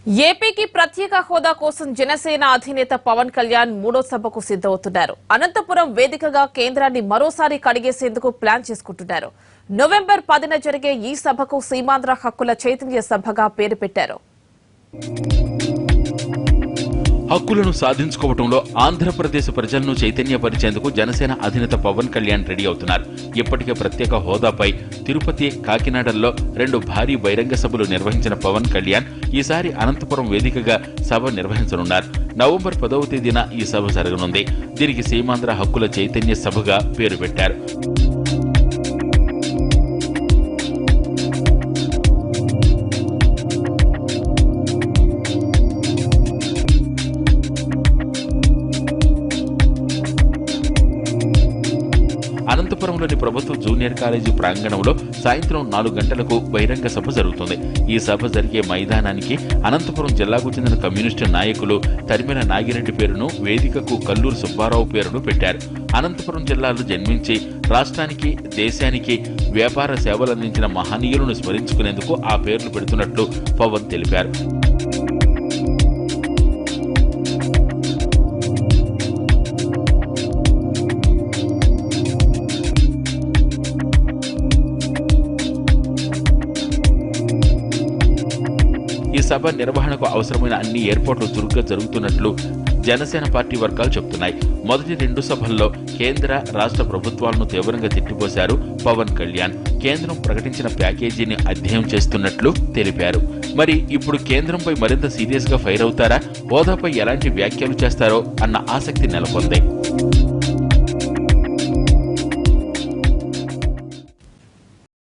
ఏపీకి ప్రత్యేక హోదా కోసం జనసేన అధినేత పవన్ కళ్యాణ్ మూడో సభకు సిద్దమవుతున్నారు. అనంతపురం వేదికగా కేంద్రాన్ని మరోసారి కడిగేసేందుకు ప్లాన్ చేసుకుంటున్నారు. నవంబర్ 10న జరిగే ఈ సభకు సీమాంధ్ర హక్కుల చైతన్య సభగా పేరు పెట్టారు. హక్కులను సాధించుకోవడంలో ఆంధ్రప్రదేశ్ ప్రజలను చైతన్యపరిచేందుకు జనసేన అధినేత పవన్ కళ్యాణ్ రెడీ అవుతున్నారు. ఇప్పటికే ప్రత్యేక హోదాపై తిరుపతి, కాకినాడల్లో 2 భారీ బహిరంగ సభలు నిర్వహించిన పవన్ కళ్యాణ్ ఈసారి అనంతపురం వేదికగా సభ నిర్వహించనున్నారు. నవంబర్ 10వ తేదీన ఈ సభ జరగనుంది. దీనికి సీమాంధ్ర హక్కుల చైతన్య సభగా పేరు పెట్టారు. అనంతపురంలోని ప్రభుత్వ జూనియర్ కాలేజీ ప్రాంగణంలో సాయంత్రం 4 గంటలకు బహిరంగ సభ జరుగుతుంది. ఈ సభ జరిగే మైదానానికి అనంతపురం జిల్లాకు చెందిన కమ్యూనిస్టు నాయకులు తరిమెల నాగిరెడ్డి పేరును, వేదికకు కల్లూరు సుబ్బారావు పేరును పెట్టారు. అనంతపురం జిల్లాలో జన్మించి రాష్ట్రానికి, దేశానికి వ్యాపార సేవలందించిన మహనీయులను స్మరించుకునేందుకు ఆ పేర్లు పెడుతున్నట్లు పవన్ తెలిపారు. ఈ సభ నిర్వహణకు అవసరమైన అన్ని ఏర్పాట్లు చురుగ్గా జరుగుతున్నట్లు జనసేన పార్టీ వర్గాలు చెబుతున్నాయి. మొదటి 2 సభల్లో కేంద్ర, రాష్ట్ర ప్రభుత్వాలను తీవ్రంగా తిట్టిపోశారు పవన్ కళ్యాణ్. కేంద్రం ప్రకటించిన ప్యాకేజీని అధ్యయనం చేస్తున్నట్లు తెలిపారు. మరి ఇప్పుడు కేంద్రంపై మరింత సీరియస్ గా ఫైర్ అవుతారా? హోదాపై ఎలాంటి వ్యాఖ్యలు చేస్తారో అన్న ఆసక్తి నెలకొంది.